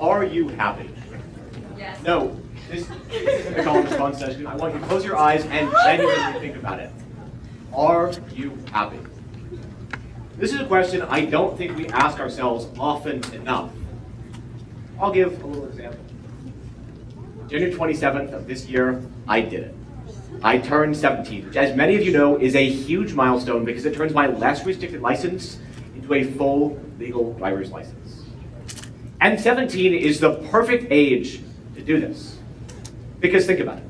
Are you happy? Yes. No, this isn't a call and response session. I want you to close your eyes and genuinely think about it. Are you happy? This is a question I don't think we ask ourselves often enough. I'll give a little example. January 27th of this year, I did it. I turned 17, which, as many of you know, is a huge milestone because it turns my less restricted license into a full legal driver's license. And 17 is the perfect age to do this. Because think about it.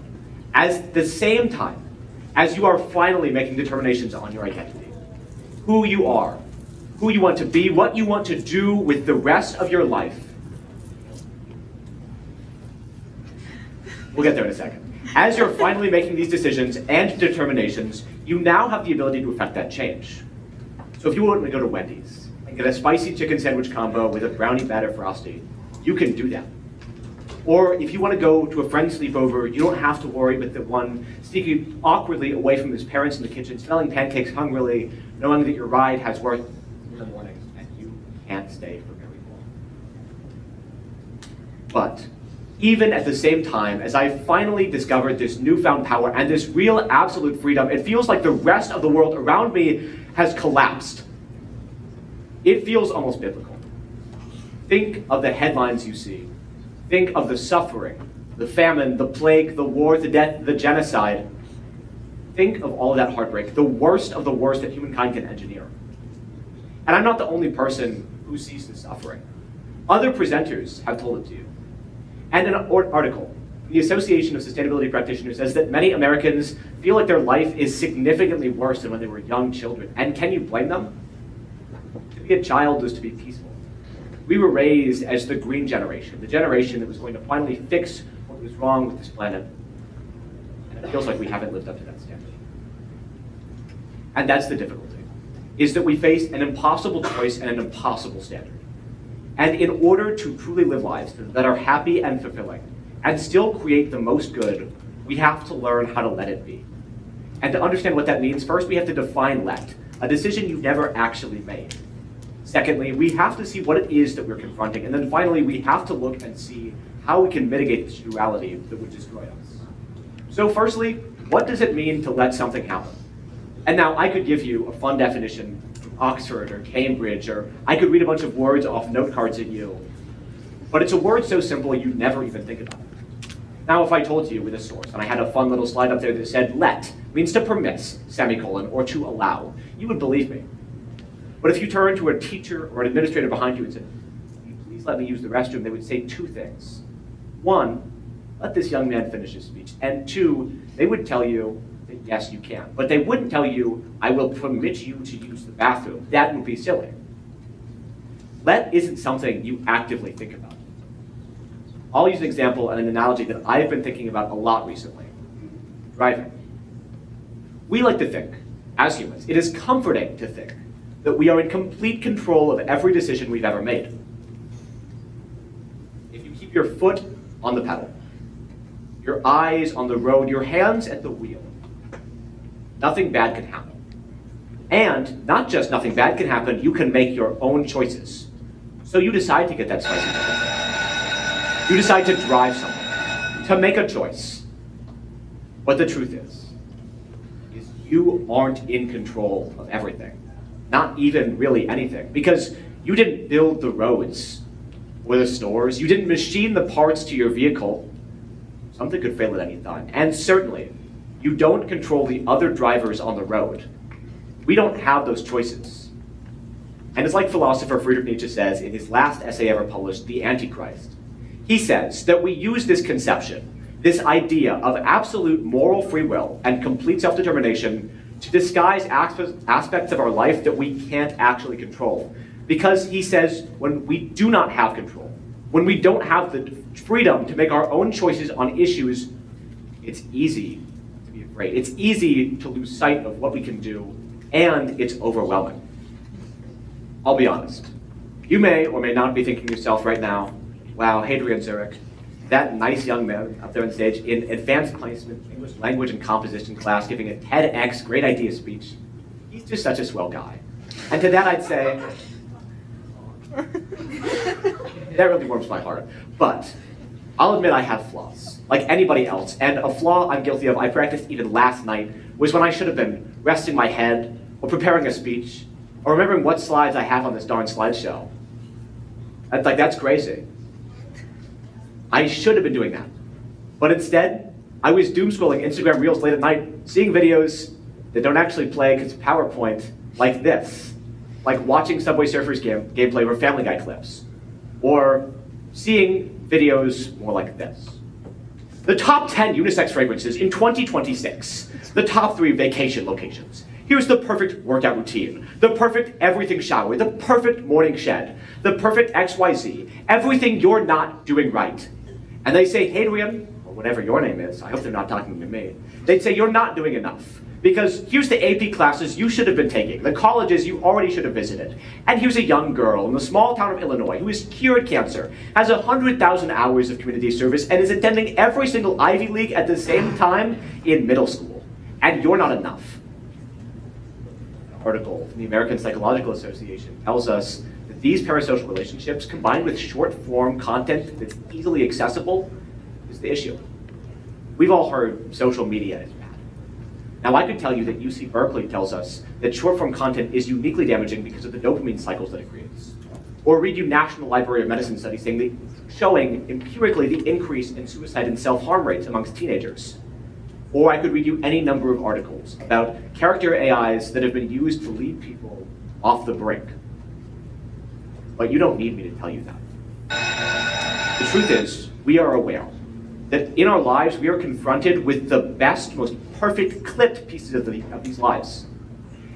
At the same time as you are finally making determinations on your identity, who you are, who you want to be, what you want to do with the rest of your life. We'll get there in a second. As you're finally making these decisions and determinations, you now have the ability to affect that change. So if you want to go to Wendy's and get a spicy chicken sandwich combo with a brownie batter frosty, you can do that. Or if you want to go to a friend's sleepover, you don't have to worry with the one sneaking awkwardly away from his parents in the kitchen, smelling pancakes hungrily, knowing that your ride has worth in the morning and you can't stay for very long. But even at the same time, as I finally discovered this newfound power and this real absolute freedom, it feels like the rest of the world around me has collapsed. It feels almost biblical. Think of the headlines you see. Think of the suffering, the famine, the plague, the war, the death, the genocide. Think of all of that heartbreak, the worst of the worst that humankind can engineer. And I'm not the only person who sees this suffering. Other presenters have told it to you. And an article, the Association of Sustainability Practitioners says that many Americans feel like their life is significantly worse than when they were young children. And can you blame them? To be a child is to be peaceful. We were raised as the green generation, the generation that was going to finally fix what was wrong with this planet. And it feels like we haven't lived up to that standard. And that's the difficulty, is that we face an impossible choice and an impossible standard. And in order to truly live lives that are happy and fulfilling, and still create the most good, we have to learn how to let it be. And to understand what that means, first we have to define let, a decision you never actually made. Secondly, we have to see what it is that we're confronting. And then finally, we have to look and see how we can mitigate this duality that would destroy us. So firstly, what does it mean to let something happen? And now I could give you a fun definition from Oxford or Cambridge, or I could read a bunch of words off note cards at you. But it's a word so simple you never even think about it. Now if I told you with a source, and I had a fun little slide up there that said let means to permit, semicolon, or to allow, you would believe me. But if you turn to a teacher or an administrator behind you and said, please let me use the restroom, they would say two things. One, let this young man finish his speech. And two, they would tell you that yes, you can. But they wouldn't tell you, I will permit you to use the bathroom. That would be silly. Let isn't something you actively think about. I'll use an example and an analogy that I've been thinking about a lot recently. Driving. We like to think, as humans, it is comforting to think that we are in complete control of every decision we've ever made. If you keep your foot on the pedal, your eyes on the road, your hands at the wheel, nothing bad can happen. And not just nothing bad can happen, you can make your own choices. So you decide to get that spicy chicken. You decide to drive somewhere, to make a choice. But the truth is you aren't in control of everything. Not even really anything, because you didn't build the roads or the stores, you didn't machine the parts to your vehicle. Something could fail at any time. And certainly, you don't control the other drivers on the road. We don't have those choices. And it's like philosopher Friedrich Nietzsche says in his last essay ever published, The Antichrist. He says that we use this conception, this idea of absolute moral free will and complete self-determination to disguise aspects of our life that we can't actually control. Because he says when we do not have control, when we don't have the freedom to make our own choices on issues, it's easy to be afraid. It's easy to lose sight of what we can do, and it's overwhelming. I'll be honest. You may or may not be thinking to yourself right now, wow, Hadrian Zurek, that nice young man up there on stage in advanced placement, English language and composition class, giving a TEDx great idea speech. He's just such a swell guy. And to that I'd say, That really warms my heart. But I'll admit I have flaws, like anybody else. And a flaw I'm guilty of, I practiced even last night, was when I should have been resting my head, or preparing a speech, or remembering what slides I have on this darn slideshow. That's crazy. I should have been doing that. But instead, I was doom scrolling Instagram Reels late at night, seeing videos that don't actually play because of PowerPoint, like this. Like watching Subway Surfers gameplay or Family Guy clips. Or seeing videos more like this. The top 10 unisex fragrances in 2026. The top 3 vacation locations. Here's the perfect workout routine. The perfect everything shower. The perfect morning shed. The perfect XYZ. Everything you're not doing right. And they say, Hadrian, or whatever your name is, I hope they're not talking to me. They'd say, you're not doing enough. Because here's the AP classes you should have been taking, the colleges you already should have visited. And here's a young girl in the small town of Illinois who is cured cancer, has 100,000 hours of community service, and is attending every single Ivy League at the same time in middle school. And you're not enough. An article from the American Psychological Association tells us that these parasocial relationships, combined with short-form content that's easily accessible, is the issue. We've all heard social media is bad. Now, I could tell you that UC Berkeley tells us that short-form content is uniquely damaging because of the dopamine cycles that it creates. Or read you National Library of Medicine studies showing empirically the increase in suicide and self-harm rates amongst teenagers. Or I could read you any number of articles about character AIs that have been used to lead people off the brink. But you don't need me to tell you that. The truth is, we are aware that in our lives, we are confronted with the best, most perfect clipped pieces of these lives.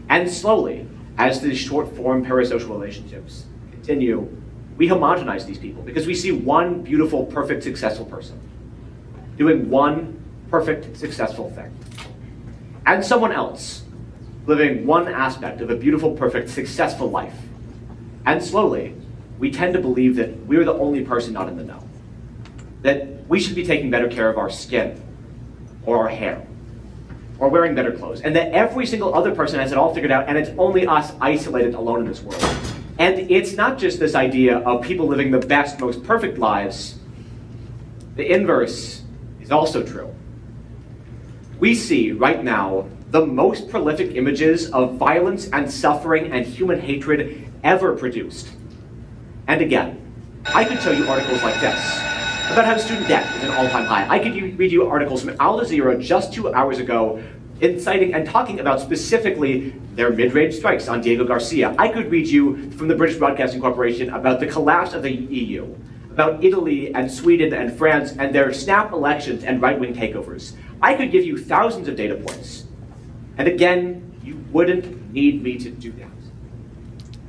And slowly, as these short-form parasocial relationships continue, we homogenize these people because we see one beautiful, perfect, successful person doing one perfect, successful thing. And someone else living one aspect of a beautiful, perfect, successful life. And slowly, we tend to believe that we're the only person not in the know. That we should be taking better care of our skin, or our hair, or wearing better clothes, and that every single other person has it all figured out, and it's only us isolated alone in this world. And it's not just this idea of people living the best, most perfect lives. The inverse is also true. We see right now the most prolific images of violence and suffering and human hatred ever produced. And again, I could show you articles like this about how student debt is an all-time high. I could read you articles from Al Jazeera just 2 hours ago inciting and talking about specifically their mid-range strikes on Diego Garcia. I could read you from the British Broadcasting Corporation about the collapse of the EU, about Italy and Sweden and France and their snap elections and right-wing takeovers. I could give you thousands of data points. And again, you wouldn't need me to do that.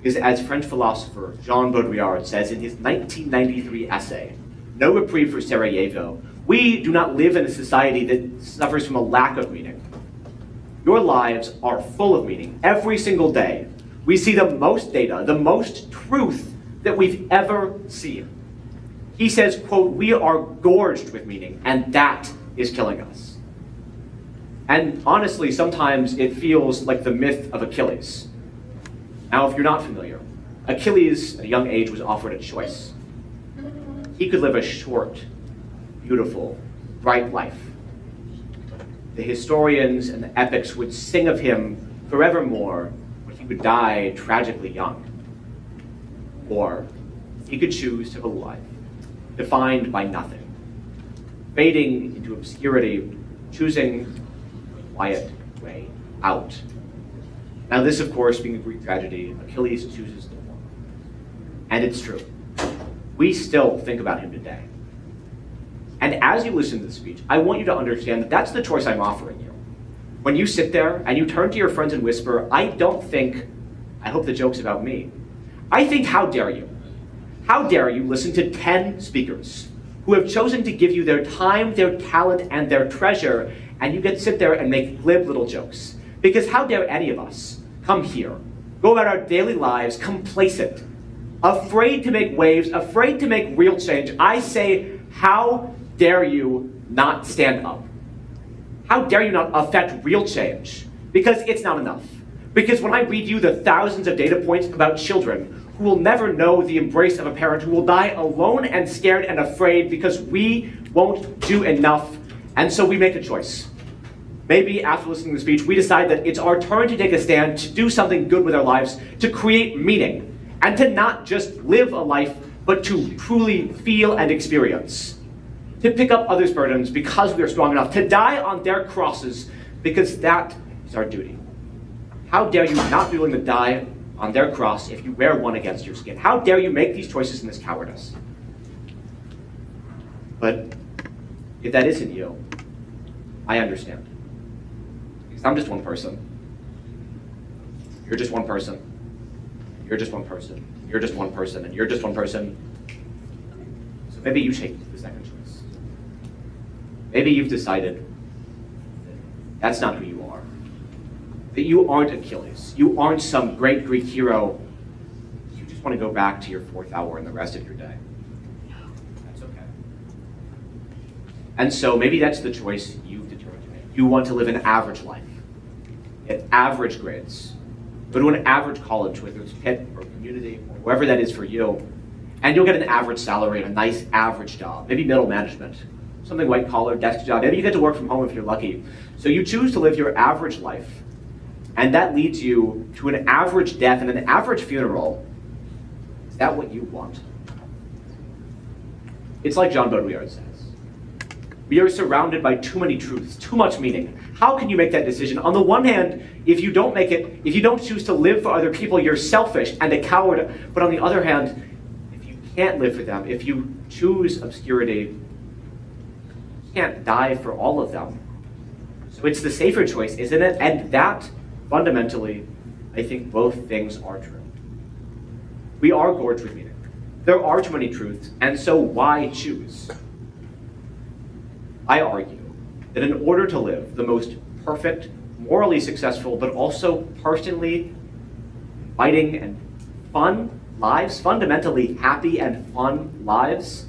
Because as French philosopher Jean Baudrillard says in his 1993 essay, No Reprieve for Sarajevo, we do not live in a society that suffers from a lack of meaning. Your lives are full of meaning. Every single day, we see the most data, the most truth that we've ever seen. He says, quote, we are gorged with meaning, and that is killing us. And honestly, sometimes it feels like the myth of Achilles. Now, if you're not familiar, Achilles, at a young age, was offered a choice. He could live a short, beautiful, bright life. The historians and the epics would sing of him forevermore, but he would die tragically young. Or he could choose to live a life defined by nothing, fading into obscurity, choosing a quiet way out. Now this, of course, being a Greek tragedy, Achilles chooses the former. And it's true. We still think about him today. And as you listen to the speech, I want you to understand that that's the choice I'm offering you. When you sit there and you turn to your friends and whisper, I don't think, I hope the joke's about me. I think, how dare you? How dare you listen to 10 speakers who have chosen to give you their time, their talent, and their treasure, and you get to sit there and make glib little jokes. Because how dare any of us come here, go about our daily lives complacent, afraid to make waves, afraid to make real change. I say, how dare you not stand up? How dare you not affect real change? Because it's not enough. Because when I read you the thousands of data points about children who will never know the embrace of a parent, who will die alone and scared and afraid because we won't do enough, and so we make a choice. Maybe after listening to the speech, we decide that it's our turn to take a stand, to do something good with our lives, to create meaning, and to not just live a life, but to truly feel and experience. To pick up others' burdens because we are strong enough, to die on their crosses because that is our duty. How dare you not be willing to die on their cross if you wear one against your skin? How dare you make these choices in this cowardice? But if that isn't you, I understand. Because I'm just one person. You're just one person. You're just one person. You're just one person. And you're just one person. So maybe you take the second choice. Maybe you've decided that that's not who you are. That you aren't Achilles. You aren't some great Greek hero. You just want to go back to your 4th hour and the rest of your day. That's okay. And so maybe that's the choice you've determined to make. You want to live an average life, get average grades, go to an average college, whether it's Pitt or community or wherever that is for you, and you'll get an average salary and a nice average job, maybe middle management, something white collar, desk job. Maybe you get to work from home if you're lucky. So you choose to live your average life, and that leads you to an average death and an average funeral. Is that what you want? It's like Jean Baudrillard says. We are surrounded by too many truths, too much meaning. How can you make that decision? On the one hand, if you don't make it, if you don't choose to live for other people, you're selfish and a coward. But on the other hand, if you can't live for them, if you choose obscurity, you can't die for all of them. So it's the safer choice, isn't it? And that, fundamentally, I think both things are true. We are gorged with meaning. There are too many truths, and so why choose? I argue that in order to live the most perfect, morally successful, but also personally inviting and fun lives, fundamentally happy and fun lives,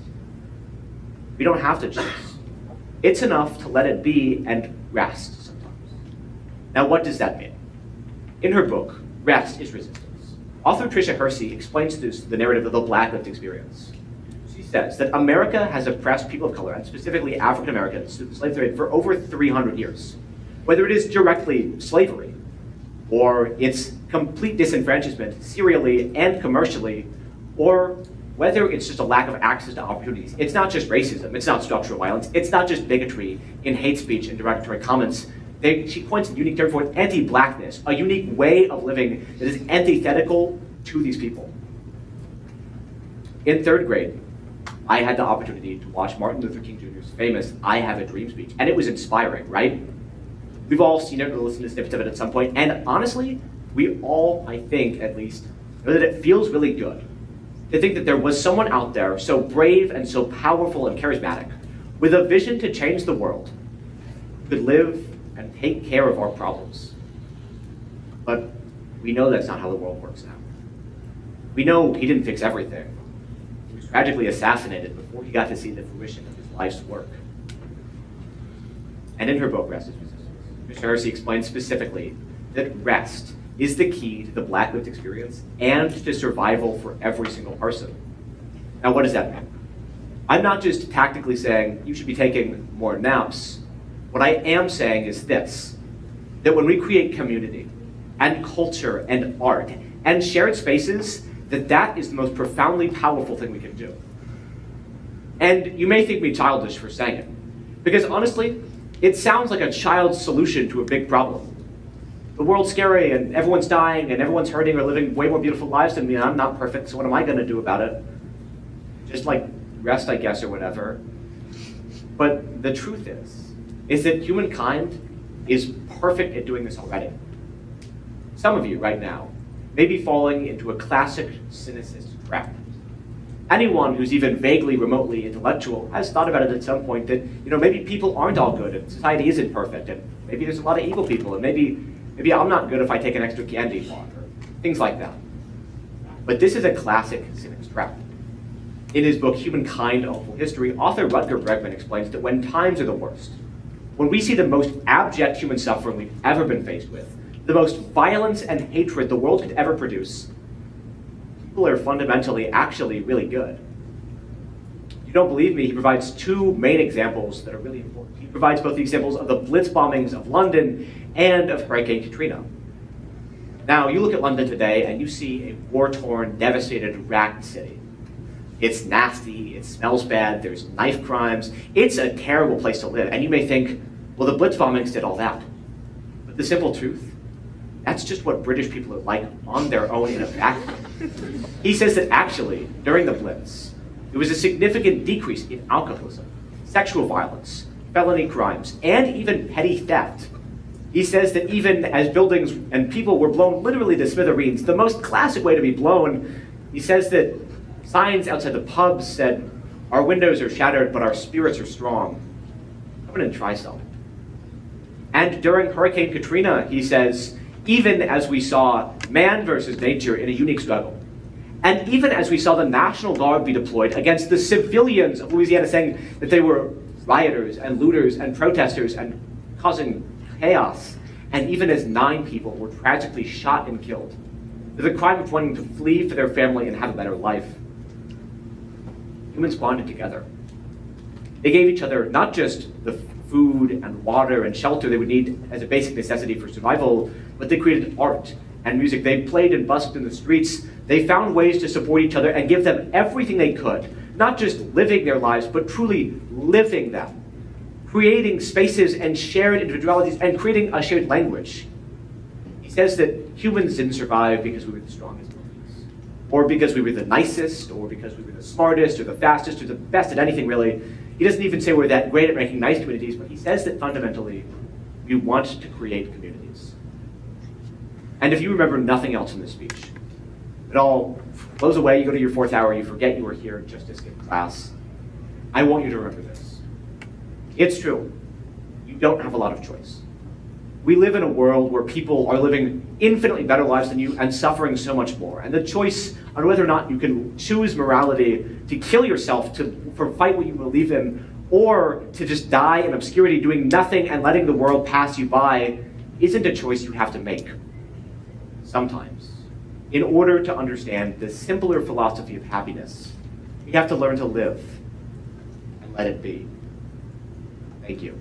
we don't have to choose. It's enough to let it be and rest sometimes. Now, what does that mean? In her book, Rest is Resistance, author Tricia Hersey explains the narrative of the Black lived experience. She says that America has oppressed people of color, and specifically African Americans, through the slave trade for over 300 years. Whether it is directly slavery, or its complete disenfranchisement, serially and commercially, or whether it's just a lack of access to opportunities. It's not just racism, it's not structural violence, it's not just bigotry in hate speech and derogatory comments. She points to a unique term for anti-blackness, a unique way of living that is antithetical to these people. In 3rd grade, I had the opportunity to watch Martin Luther King Jr.'s famous I Have a Dream speech, and it was inspiring, right? We've all seen it or listened to snippets of it at some point, and honestly, we all, I think at least, know that it feels really good to think that there was someone out there so brave and so powerful and charismatic, with a vision to change the world, who could live and take care of our problems. But we know that's not how the world works now. We know he didn't fix everything. He was tragically assassinated before he got to see the fruition of his life's work. And in her book, Rest is Resistance, Ms. Hersey explains specifically that rest is the key to the Black lived experience and to survival for every single person. Now, what does that mean? I'm not just tactically saying you should be taking more naps. What I am saying is this, that when we create community and culture and art and shared spaces, that is the most profoundly powerful thing we can do. And you may think me childish for saying it, because honestly, it sounds like a child's solution to a big problem. The world's scary and everyone's dying and everyone's hurting or living way more beautiful lives than me, and I'm not perfect, so what am I gonna do about it? Just like rest, I guess, or whatever. But the truth is that humankind is perfect at doing this already. Some of you right now may be falling into a classic cynicist trap. Anyone who's even vaguely, remotely intellectual has thought about it at some point that, maybe people aren't all good and society isn't perfect and maybe there's a lot of evil people and maybe I'm not good if I take an extra candy bar or things like that. But this is a classic cynic's trap. In his book, Humankind, A Hopeful History, author Rutger Bregman explains that when times are the worst, when we see the most abject human suffering we've ever been faced with, the most violence and hatred the world could ever produce, people are fundamentally actually really good. If you don't believe me, he provides two main examples that are really important. He provides both the examples of the Blitz bombings of London and of Hurricane Katrina. Now, you look at London today and you see a war-torn, devastated, racked city. It's nasty, it smells bad, there's knife crimes. It's a terrible place to live. And you may think, well, the Blitz bombings did all that. But the simple truth, that's just what British people are like on their own in a vacuum. He says that actually, during the Blitz, there was a significant decrease in alcoholism, sexual violence, felony crimes, and even petty theft. He says that even as buildings and people were blown literally to smithereens, the most classic way to be blown, he says that signs outside the pubs said, "Our windows are shattered, but our spirits are strong. Come in and try some." And during Hurricane Katrina, he says, even as we saw man versus nature in a unique struggle, and even as we saw the National Guard be deployed against the civilians of Louisiana, saying that they were rioters and looters and protesters and causing chaos, and even as 9 people were tragically shot and killed, for the crime of wanting to flee for their family and have a better life, humans bonded together. They gave each other not just the food and water and shelter they would need as a basic necessity for survival, but they created art and music. They played and busked in the streets. They found ways to support each other and give them everything they could, not just living their lives, but truly living them, creating spaces and shared individualities and creating a shared language. He says that humans didn't survive because we were the strongest monkeys, or because we were the nicest, or because we were the smartest, or the fastest, or the best at anything, really. He doesn't even say we're that great at making nice communities, but he says that fundamentally, we want to create communities. And if you remember nothing else in this speech, it all blows away, you go to your 4th hour, you forget you were here just to skip class, I want you to remember this. It's true, you don't have a lot of choice. We live in a world where people are living infinitely better lives than you and suffering so much more. And the choice on whether or not you can choose morality to kill yourself, for fight what you believe in, or to just die in obscurity doing nothing and letting the world pass you by, isn't a choice you have to make. Sometimes, in order to understand the simpler philosophy of happiness, you have to learn to live and let it be. Thank you.